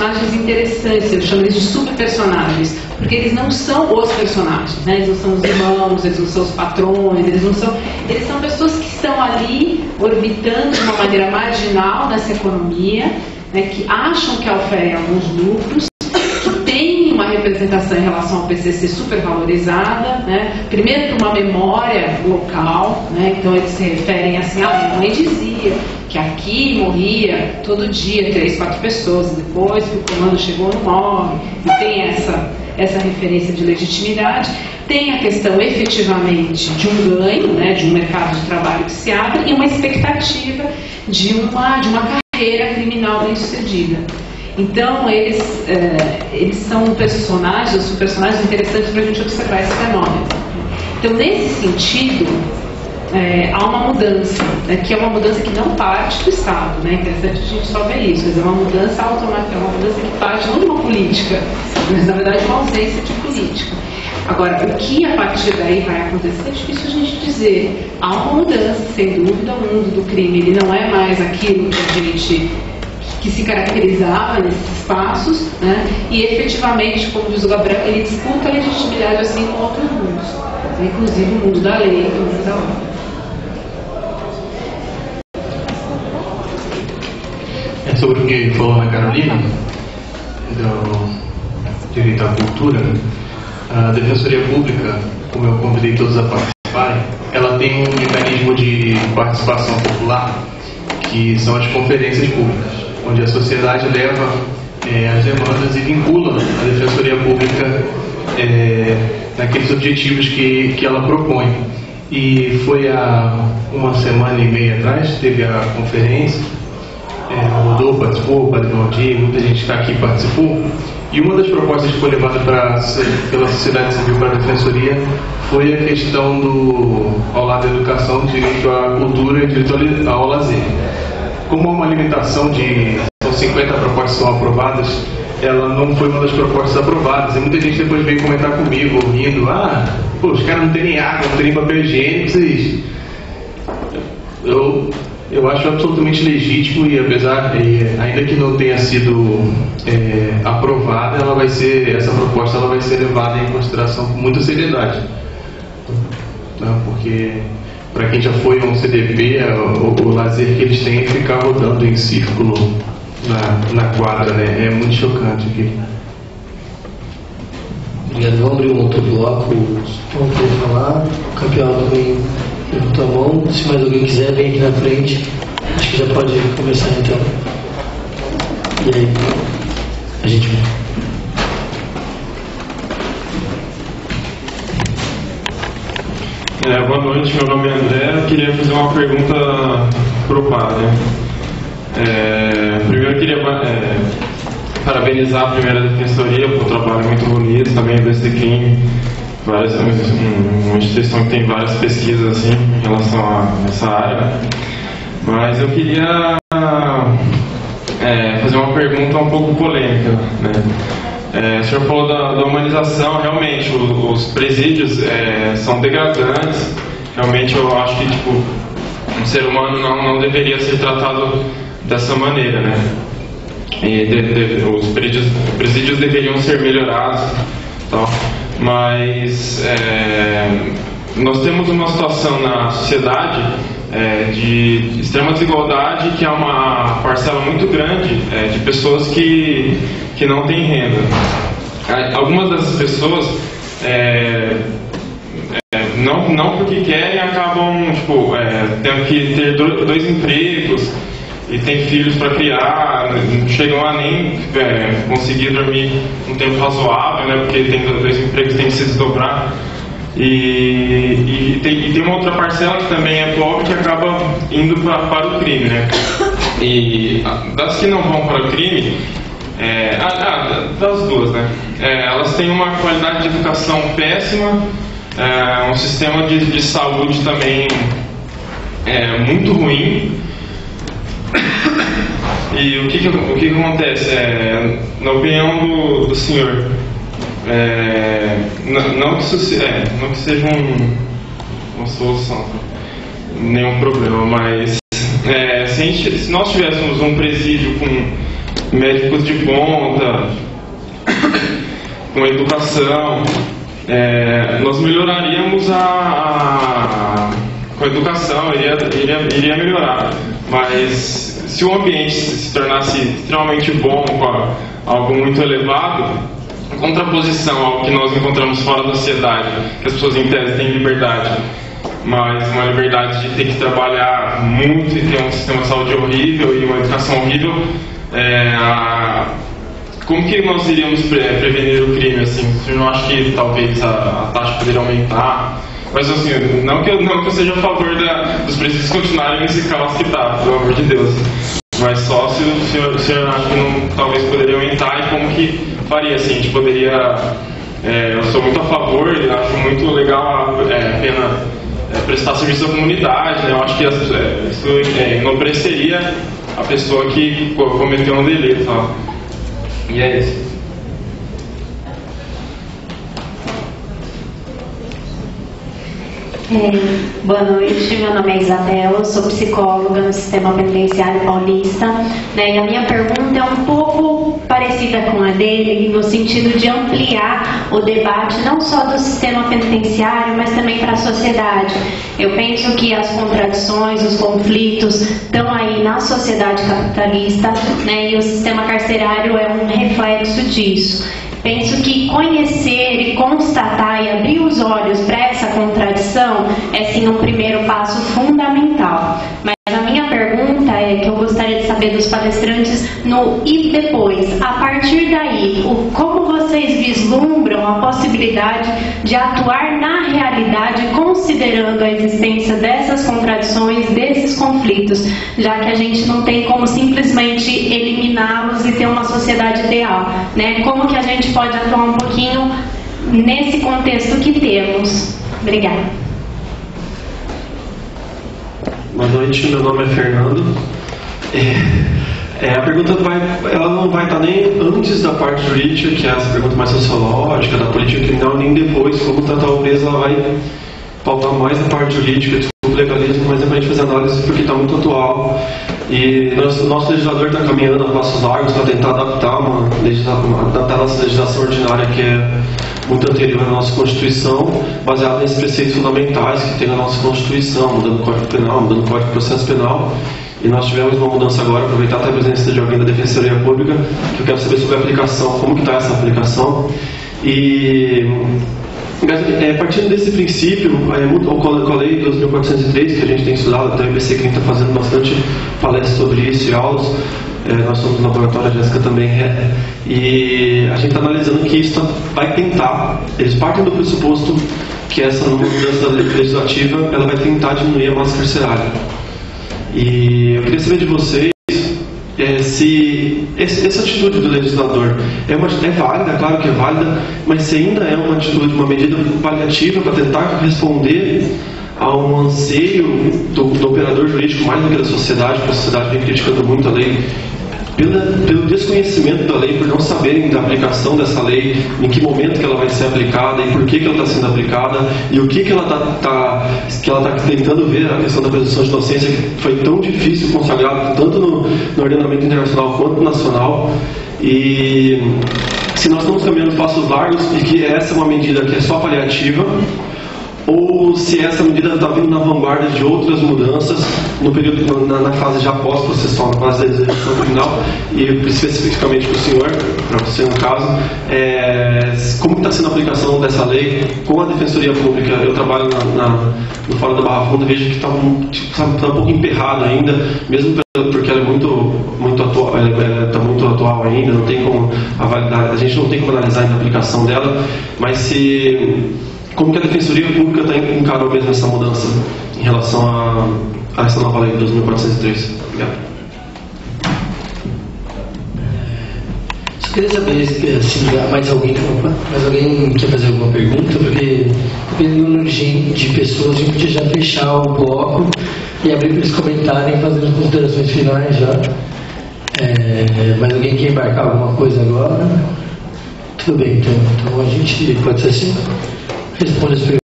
personagens interessantes, eu chamo eles de super personagens, porque eles não são os personagens, né? Eles não são os irmãos, eles não são os patrões, eles são pessoas que estão ali orbitando de uma maneira marginal nessa economia, né, que acham que oferem alguns lucros, que têm uma representação em relação ao PCC super valorizada, né? Primeiro por uma memória local, né? Então eles se referem assim, minha mãe dizia que aqui morria todo dia 3, 4 pessoas, e depois que o comando chegou não morre, e tem essa referência de legitimidade. Tem a questão efetivamente de um ganho, né, de um mercado de trabalho que se abre, e uma expectativa de uma carreira criminal bem-sucedida. Então eles são personagens, são personagens interessantes para a gente observar esse fenômeno. Então, nesse sentido, há uma mudança, né, que é uma mudança que não parte do Estado, né? É interessante a gente só ver isso, mas é uma mudança automática, é uma mudança que parte não de uma política, mas na verdade de uma ausência de política. Agora, o que a partir daí vai acontecer é difícil a gente dizer. Há uma mudança, sem dúvida. O mundo do crime, ele não é mais aquilo que se caracterizava nesses espaços, né? E efetivamente, como diz o Gabriel, ele disputa a legitimidade assim com outros mundos, inclusive o mundo da lei e o mundo da ordem. Sobre o que falou na Carolina, do direito à cultura, a Defensoria Pública, como eu convidei todos a participarem, ela tem um mecanismo de participação popular, que são as conferências públicas, onde a sociedade leva as demandas e vincula a Defensoria Pública naqueles objetivos que ela propõe. E foi há 1 semana e meia atrás, teve a conferência, o Rodolfo participou, o Padre Valdir, muita gente que está aqui participou. E uma das propostas que foi levada pela sociedade civil para a Defensoria foi a questão ao lado da educação, direito à cultura e direito ao lazer. Como uma limitação são 50 propostas que são aprovadas, ela não foi uma das propostas aprovadas. E muita gente depois veio comentar comigo, rindo, os caras não tem nem água, não tem nem papel higiênico, vocês... Eu acho absolutamente legítimo e ainda que não tenha sido aprovada, essa proposta vai ser levada em consideração com muita seriedade, tá? Porque para quem já foi a um CDP, o lazer que eles têm é ficar rodando em círculo na quadra, né? É muito chocante aqui. Obrigado. Vamos abrir um outro bloco. Vamos querer falar. O campeão também levantou a mão. Se mais alguém quiser, vem aqui na frente. Acho que já pode começar então. E aí, a gente vai. Boa noite, meu nome é André. Eu queria fazer uma pergunta para o padre. Primeiro eu queria parabenizar a primeira Defensoria por um trabalho muito bonito, também a DCCRIM, uma instituição que tem várias pesquisas assim, em relação a essa área. Mas eu queria fazer uma pergunta um pouco polêmica, né? O senhor falou da humanização. Realmente os presídios são degradantes. Realmente eu acho que um ser humano não deveria ser tratado dessa maneira, né? E os presídios deveriam ser melhorados, tal. Mas nós temos uma situação na sociedade de extrema desigualdade, que há uma parcela muito grande de pessoas que não têm renda. Algumas dessas pessoas não porque querem, acabam tendo que ter 2 empregos e tem filhos para criar, não chegam a nem conseguir dormir um tempo razoável, né, porque tem 2 empregos, tem que se desdobrar. E tem uma outra parcela que também é pobre, que acaba indo para o crime, né? E das que não vão para o crime, das duas, né? Elas têm uma qualidade de educação péssima, um sistema de saúde também muito ruim. E o que acontece? Na opinião do senhor, não que seja uma solução, nenhum problema, mas se nós tivéssemos um presídio médicos de ponta, com educação. Nós melhoraríamos com a educação, iria melhorar. Mas se o ambiente se tornasse extremamente bom, com algo muito elevado, em contraposição ao que nós encontramos fora da sociedade, que as pessoas em tese têm liberdade, mas uma liberdade de ter que trabalhar muito e ter um sistema de saúde horrível e uma educação horrível, como que nós iríamos prevenir o crime? Assim, eu não acho que talvez a taxa poderia aumentar, mas assim, não que eu seja a favor dos presídios continuarem nesse caos que está, pelo amor de Deus, mas só se o senhor acha que não, talvez poderia aumentar e como que faria, assim, a gente poderia, eu sou muito a favor, acho muito legal a pena prestar serviço à comunidade, né? Eu acho que isso enobreceria a pessoa que cometeu um delito, ó. E é isso. Boa noite, meu nome é Isabel, sou psicóloga no Sistema Penitenciário Paulista, né, e a minha pergunta é um pouco parecida com a dele, no sentido de ampliar o debate não só do sistema penitenciário, mas também para a sociedade. Eu penso que as contradições, os conflitos estão aí na sociedade capitalista, né, e o sistema carcerário é um reflexo disso. Penso que conhecer e constatar e abrir os olhos para essa contradição é sim um primeiro passo fundamental. Mas a minha pergunta é que eu gostaria de saber dos palestrantes no e depois, a partir daí, como vocês vislumbram a possibilidade de atuar na realidade considerando a existência dessas contradições, desses conflitos, já que a gente não tem como simplesmente eliminá-los e ter uma sociedade ideal, né? Como que a gente pode atuar um pouquinho nesse contexto que temos? Obrigada. Boa noite, meu nome é Fernando. A pergunta ela não vai estar nem antes da parte jurídica, que é essa pergunta mais sociológica, da política criminal, nem depois, como tratar o preso, ela vai pautar mais na parte jurídica, desculpa o legalismo, mas é para a gente fazer análise porque está muito atual. E o nosso legislador está caminhando a passos largos para tentar adaptar a nossa legislação ordinária, que é muito anterior à nossa Constituição, baseada nesses preceitos fundamentais que tem na nossa Constituição, mudando o Código Penal, mudando o Código de Processo Penal. E nós tivemos uma mudança agora, aproveitar até a presença de alguém da Defensoria Pública, que eu quero saber sobre a aplicação, como que está essa aplicação. E partindo desse princípio, com a Lei 2403, que a gente tem estudado, até o IBC está fazendo bastante palestras sobre isso e aulas, nós somos no laboratório, a Jéssica também e a gente está analisando que isso vai tentar, eles partem do pressuposto que essa mudança legislativa ela vai tentar diminuir a massa carcerária. E eu queria saber de vocês se essa atitude do legislador é válida, claro que é válida, mas se ainda é uma atitude, uma medida paliativa para tentar responder a um anseio do operador jurídico mais do que da sociedade, porque a sociedade vem criticando muito a lei pelo desconhecimento da lei, por não saberem da aplicação dessa lei, em que momento que ela vai ser aplicada e por que ela está sendo aplicada e o que ela está tentando ver, a questão da presunção de inocência, que foi tão difícil consagrado tanto no ordenamento internacional quanto nacional. E se nós estamos caminhando passos largos e que essa é uma medida que é só paliativa, ou se essa medida está vindo na vanguarda de outras mudanças no período, na fase já pós-processual, na fase da execução criminal, e especificamente para o senhor, para você no caso, como está sendo a aplicação dessa lei com a Defensoria Pública? Eu trabalho no Fórum da Barra Funda, vejo que está um pouco emperrado ainda, mesmo porque ela é muito atual, ela está muito atual ainda, não tem como avaliar, a gente não tem como analisar ainda a aplicação dela, mas como que a Defensoria Pública encarou mesmo essa mudança em relação a essa nova lei de 2403? Obrigado. Só queria saber se mais alguém quer fazer alguma pergunta, porque pelo número de pessoas a gente podia já fechar o bloco e abrir para eles comentarem, fazer as considerações finais já. Mas alguém quer embarcar alguma coisa agora? Tudo bem, então a gente pode ser assim. Responde as perguntas.